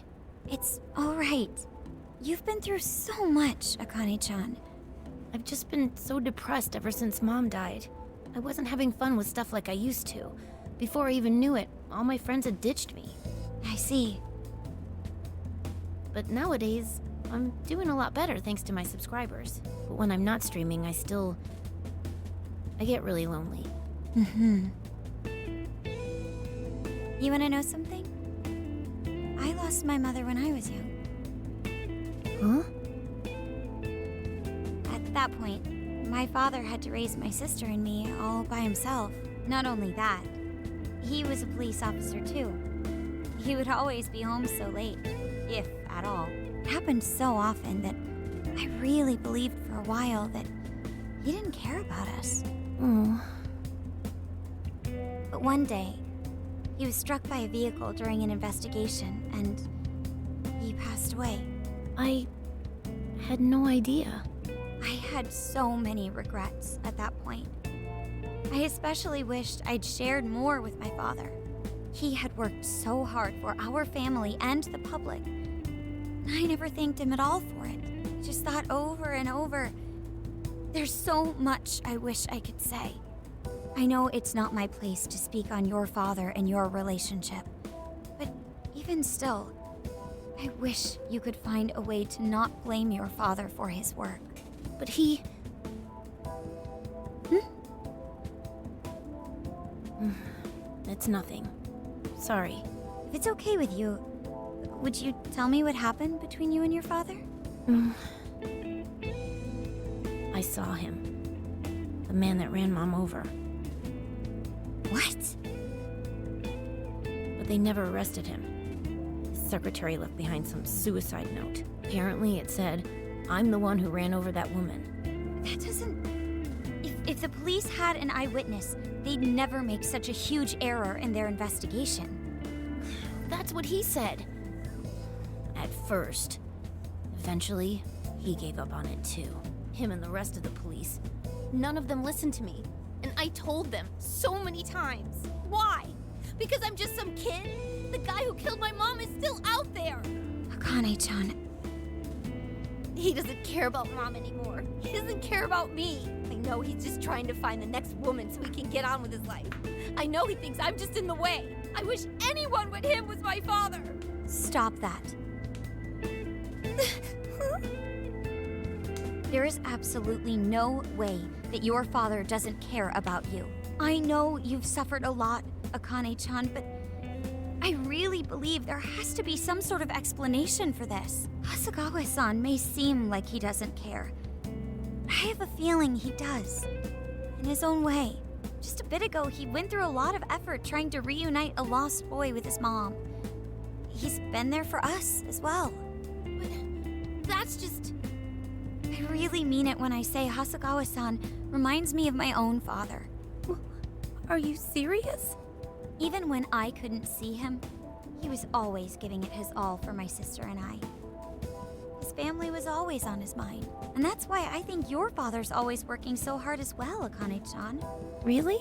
S7: It's all right. You've been through so much, Akane-chan.
S11: I've just been so depressed ever since Mom died. I wasn't having fun with stuff like I used to. Before I even knew it, all my friends had ditched me.
S7: I see.
S11: But nowadays, I'm doing a lot better thanks to my subscribers. But when I'm not streaming, I get really lonely.
S7: You wanna know something? I lost my mother when I was young.
S11: Huh?
S7: At that point, my father had to raise my sister and me all by himself. Not only that, he was a police officer too. He would always be home so late, if at all. It happened so often that I really believed for a while that he didn't care about us. But one day, he was struck by a vehicle during an investigation, and he passed away.
S11: I had no idea.
S7: I had so many regrets at that point. I especially wished I'd shared more with my father. He had worked so hard for our family and the public. I never thanked him at all for it. I just thought over and over, there's so much I wish I could say. I know it's not my place to speak on your father and your relationship, but even still, I wish you could find a way to not blame your father for his work.
S11: But he... It's nothing. Sorry.
S7: If it's okay with you, would you tell me what happened between you and your father?
S11: I saw him. The man that ran Mom over.
S7: What?
S11: But they never arrested him. His secretary left behind some suicide note. Apparently it said, "I'm the one who ran over that woman."
S7: That doesn't... If the police had an eyewitness, they'd never make such a huge error in their investigation.
S11: That's what he said. At first. Eventually, he gave up on it too. Him and the rest of the police. None of them listened to me. And I told them so many times. Why? Because I'm just some kid? The guy who killed my mom is still out there!
S7: Akane-chan.
S11: He doesn't care about Mom anymore. He doesn't care about me. I know he's just trying to find the next woman so he can get on with his life. I know he thinks I'm just in the way. I wish anyone but him was my father.
S7: Stop that. There is absolutely no way that your father doesn't care about you. I know you've suffered a lot, Akane-chan, but I really believe there has to be some sort of explanation for this. Hasegawa-san may seem like he doesn't care, but I have a feeling he does. In his own way. Just a bit ago, he went through a lot of effort trying to reunite a lost boy with his mom. He's been there for us as well.
S11: But that's just...
S7: I really mean it when I say Hasegawa-san reminds me of my own father.
S11: Are you serious?
S7: Even when I couldn't see him, he was always giving it his all for my sister and I. His family was always on his mind. And that's why I think your father's always working so hard as well, Akane-chan.
S11: Really?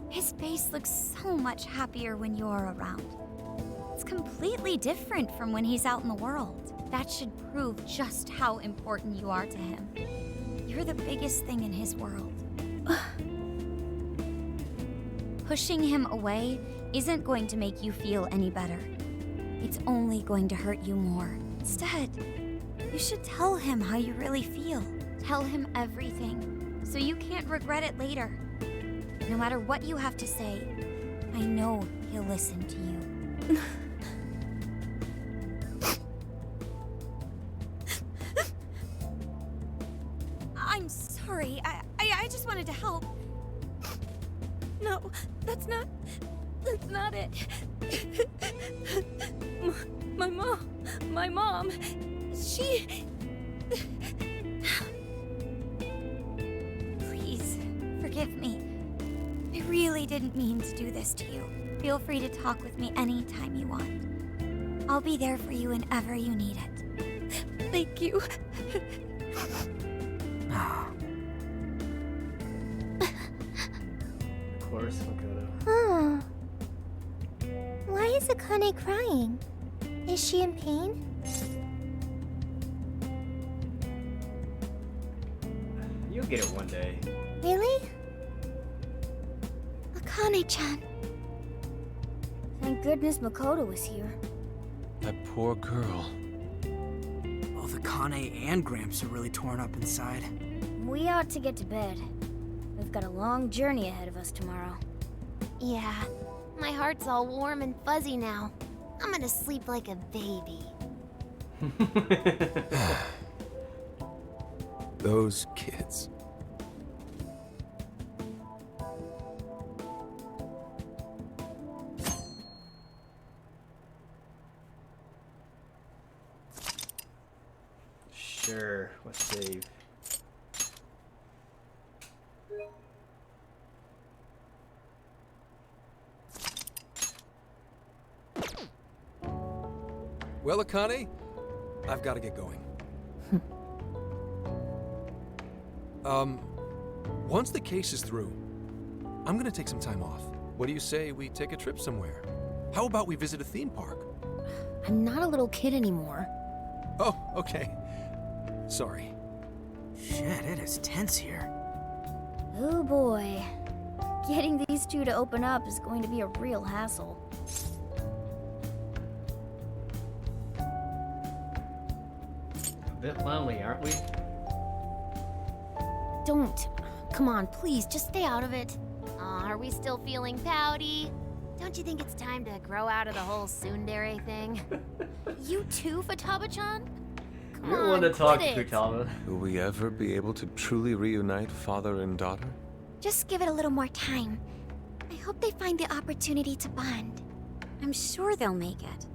S7: His face looks so much happier when you're around. It's completely different from when he's out in the world. That should prove just how important you are to him. You're the biggest thing in his world. Pushing him away isn't going to make you feel any better. It's only going to hurt you more. Instead, you should tell him how you really feel. Tell him everything, so you can't regret it later. No matter what you have to say, I know he'll listen to you. wanted to help. No, that's not it. My mom, she... Please, forgive me. I really didn't mean to do this to you. Feel free to talk with me anytime you want. I'll be there for you whenever you need it. Thank you.
S3: Of course, Makoto.
S2: Huh. Why is Akane crying? Is she in pain?
S3: You'll get it one day.
S2: Really? Akane-chan. Thank goodness Makoto was here.
S6: That poor girl.
S4: Both Akane and Gramps are really torn up inside.
S2: We ought to get to bed. We've got a long journey ahead of us tomorrow.
S9: Yeah, my heart's all warm and fuzzy now. I'm gonna sleep like a baby.
S5: Those kids.
S3: Sure, let's save.
S5: Well, Akane, I've got to get going. Once the case is through, I'm gonna take some time off. What do you say we take a trip somewhere? How about we visit a theme park?
S11: I'm not a little kid anymore.
S5: Oh, okay. Sorry.
S4: Shit, it is tense here.
S2: Oh boy. Getting these two to open up is going to be a real hassle.
S3: A bit lonely, aren't we?
S11: Don't. Come on, please, just stay out of it.
S9: Aw, are we still feeling pouty? Don't you think it's time to grow out of the whole tsundere thing?
S11: You too, Futaba-chan? Come
S3: You're
S11: on,
S3: one to talk,
S11: quit it.
S3: Futaba.
S6: Will we ever be able to truly reunite father and daughter?
S2: Just give it a little more time. I hope they find the opportunity to bond.
S7: I'm sure they'll make it.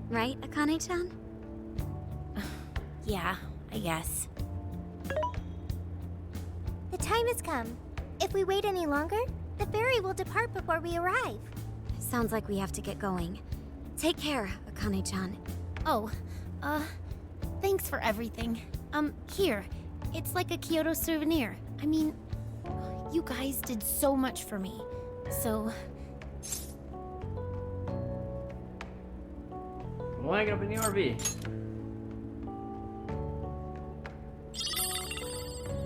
S7: Right, Akane-chan?
S11: Yeah, I guess.
S2: The time has come. If we wait any longer, the ferry will depart before we arrive.
S7: Sounds like we have to get going. Take care, Akane-chan.
S11: Oh, thanks for everything. Here. It's like a Kyoto souvenir. I mean, you guys did so much for me. So...
S3: We'll hang it up in the RV.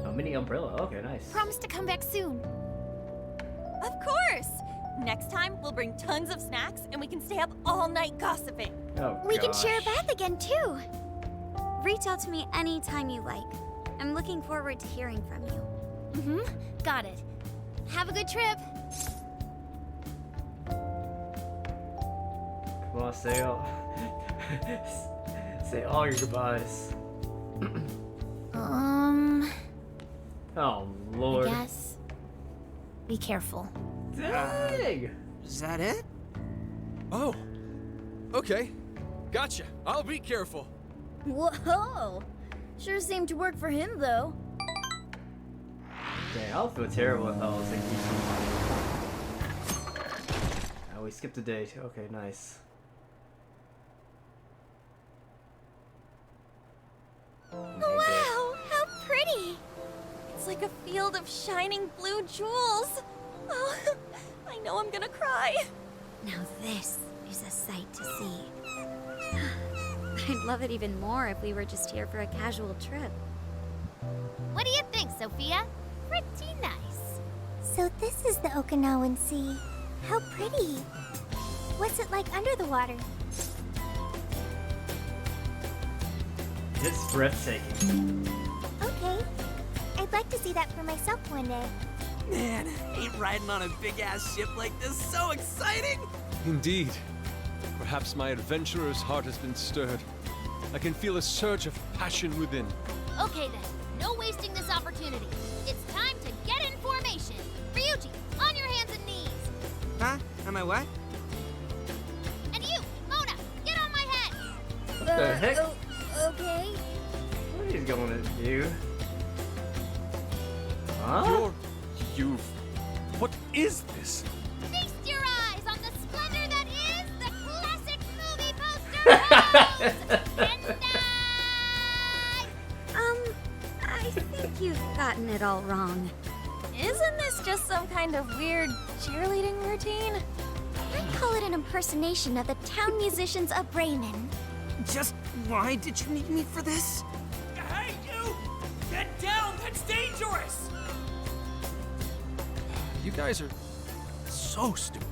S3: A mini umbrella. Okay, nice.
S9: Promise to come back soon.
S8: Of course! Next time, we'll bring tons of snacks and we can stay up all night gossiping.
S3: Oh,
S2: We can share a
S3: gosh.
S2: bath again, too.
S7: Reach out to me anytime you like. I'm looking forward to hearing from you.
S11: Mm-hmm, got it. Have a good trip.
S3: Come on, say all. Say all your goodbyes. Oh, Lord.
S11: I guess. Be careful.
S3: Dang!
S4: Is that it?
S5: Oh, okay. Gotcha. I'll be careful.
S2: Whoa! Sure seemed to work for him, though.
S3: Dang, I'll feel terrible if I was like... Oh, we skipped a date. Okay, nice.
S8: Wow, how pretty! It's like a field of shining blue jewels. Oh, I know I'm gonna cry.
S7: Now this is a sight to see. I'd love it even more if we were just here for a casual trip.
S9: What do you think, Sophia? Pretty nice.
S2: So this is the Okinawan Sea. How pretty. What's it like under the water?
S3: It's breathtaking.
S2: Okay. I'd like to see that for myself one day.
S4: Man, ain't riding on a big-ass ship like this so exciting?
S6: Indeed. Perhaps my adventurer's heart has been stirred. I can feel a surge of passion within.
S9: Okay then, no wasting this opportunity. It's time to get
S11: formation. Ryuji, on your hands and knees.
S4: Huh? Am I what?
S11: And you, Mona, get on my head.
S3: What the heck?
S2: Okay.
S3: What he's going to do? Huh?
S1: What is this?
S11: Feast your eyes on the splendor that is the classic movie poster Rose!
S7: I think you've gotten it all wrong.
S8: Isn't this just some kind of weird cheerleading routine?
S2: I call it an impersonation of the town musicians of Bremen.
S4: Just why did you need me for this?
S1: Hey, you! Get down! That's dangerous!
S5: You guys are so stupid.